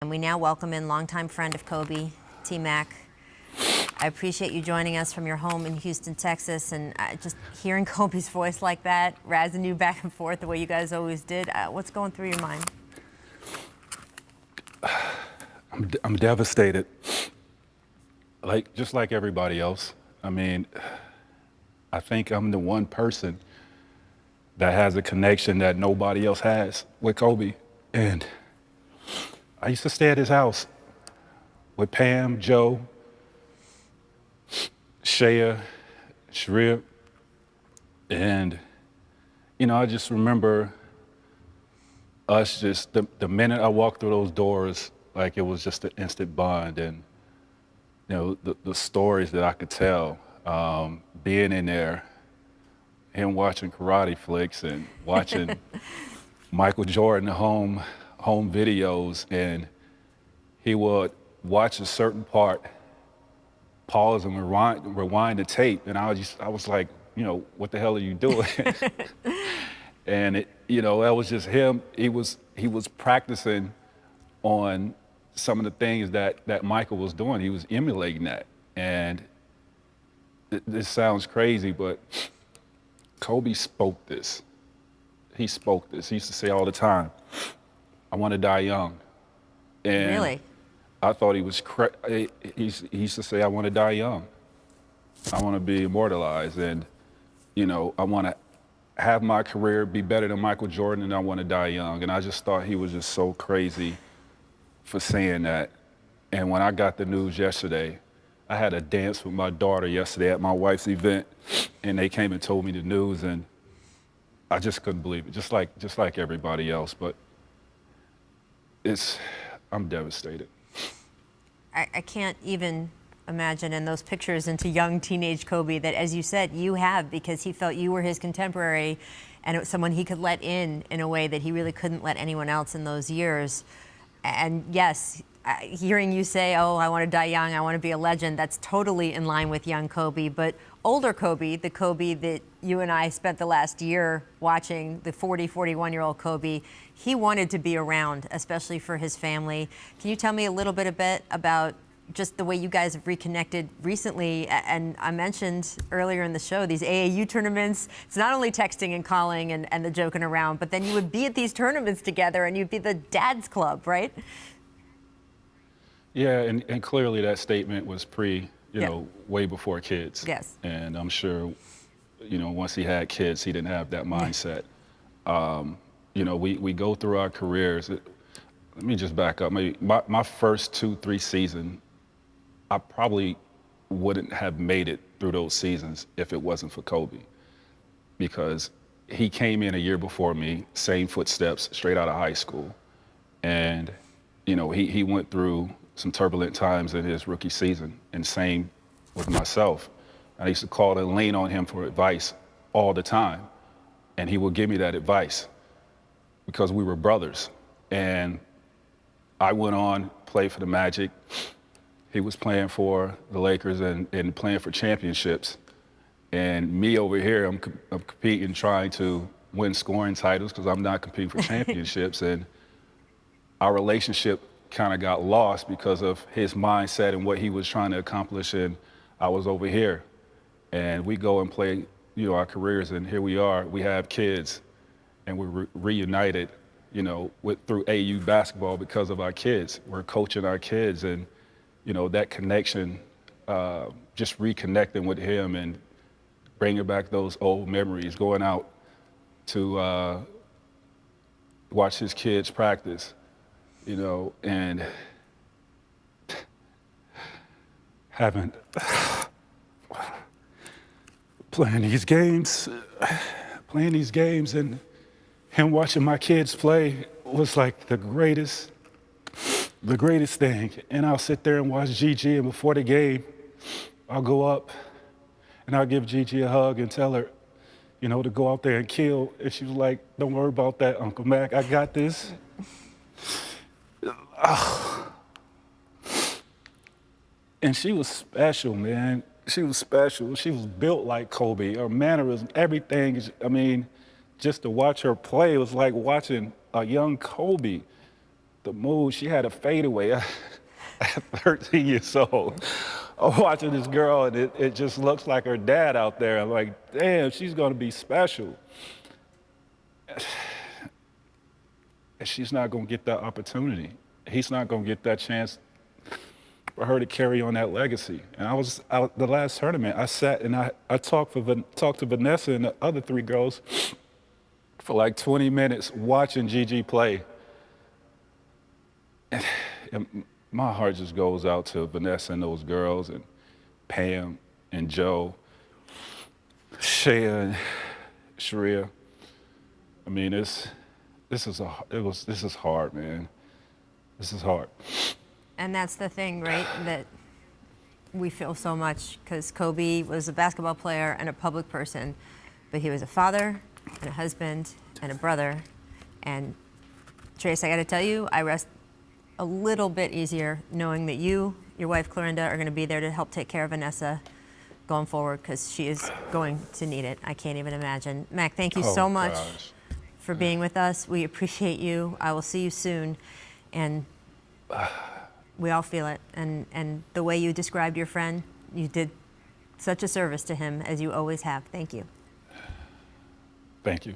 And we now welcome in longtime friend of Kobe, T-Mac. I appreciate you joining us from your home in Houston, Texas, and just hearing Kobe's voice like that, razzing you back and forth the way you guys always did. What's going through your mind? I'm devastated, just like everybody else. I mean, I think I'm the one person that has a connection that nobody else has with Kobe. And I used to stay at his house with Pam, Joe, Shea, Shrib. And, I just remember us the minute I walked through those doors, like it was just an instant bond. And, the stories that I could tell, being in there, him watching karate flicks and watching Michael Jordan home videos, and he would watch a certain part, pause and rewind the tape, and I was like, what the hell are you doing? And that was just him. He was practicing on some of the things that Michael was doing. He was emulating that. And this sounds crazy, but Kobe spoke this. He spoke this. He used to say all the time, I want to die young. And really? I thought he was he used to say, I want to die young. I want to be immortalized. And, I want to have my career be better than Michael Jordan, and I want to die young. And I just thought he was just so crazy for saying that. And when I got the news yesterday, I had a dance with my daughter yesterday at my wife's event, and they came and told me the news, and I just couldn't believe it, just like everybody else. But I'm devastated. I can't even imagine in those pictures into young teenage Kobe that, as you said, you have, because he felt you were his contemporary and it was someone he could let in a way that he really couldn't let anyone else in those years. And yes, hearing you say, oh, I want to die young, I want to be a legend, that's totally in line with young Kobe. But older Kobe, the Kobe that you and I spent the last year watching, the 41-year-old Kobe, he wanted to be around, especially for his family. Can you tell me a little bit about just the way you guys have reconnected recently? And I mentioned earlier in the show, these AAU tournaments, it's not only texting and calling and the joking around, but then you would be at these tournaments together and you'd be the dad's club, right? Yeah, and clearly that statement was way before kids. Yes. And I'm sure, once he had kids, he didn't have that mindset. We go through our careers. Let me just back up. Maybe my first 2-3 seasons, I probably wouldn't have made it through those seasons if it wasn't for Kobe, because he came in a year before me, same footsteps, straight out of high school. And, he went through some turbulent times in his rookie season, and same with myself. I used to call and lean on him for advice all the time, and he would give me that advice because we were brothers. And I went on, played for the Magic. He was playing for the Lakers and playing for championships. And me over here, I'm competing, trying to win scoring titles because I'm not competing for championships. And our relationship kind of got lost because of his mindset and what he was trying to accomplish, and I was over here. And we go and play, our careers, and here we are. We have kids, and we're reunited, through AU basketball because of our kids. We're coaching our kids, and that connection, just reconnecting with him and bringing back those old memories, going out to watch his kids practice. And playing these games, and him watching my kids play was like the greatest thing. And I'll sit there and watch Gigi, and before the game, I'll go up and I'll give Gigi a hug and tell her, to go out there and kill. And she was like, don't worry about that, Uncle Mac, I got this. And she was special, man. She was special. She was built like Kobe. Her mannerism, everything. I mean, just to watch her play was like watching a young Kobe. the move. She had a fadeaway at 13 years old. I'm watching this girl, and it just looks like her dad out there. I'm like, damn, she's going to be special. And she's not going to get that opportunity. He's not going to get that chance for her to carry on that legacy. And I was out the last tournament. I sat and I talked to Vanessa and the other 3 girls for like 20 minutes watching Gigi play. And my heart just goes out to Vanessa and those girls, and Pam and Joe, Shea and Sharia. I mean, this is hard, man. This is hard. And that's the thing, right? That we feel so much, because Kobe was a basketball player and a public person, but he was a father and a husband and a brother. And Trace, I got to tell you, I rest a little bit easier knowing that you, your wife Clorinda, are going to be there to help take care of Vanessa going forward, because she is going to need it. I can't even imagine. Mac, thank you so much for being with us. We appreciate you. I will see you soon. And we all feel it. And the way you described your friend, you did such a service to him, as you always have. Thank you. Thank you.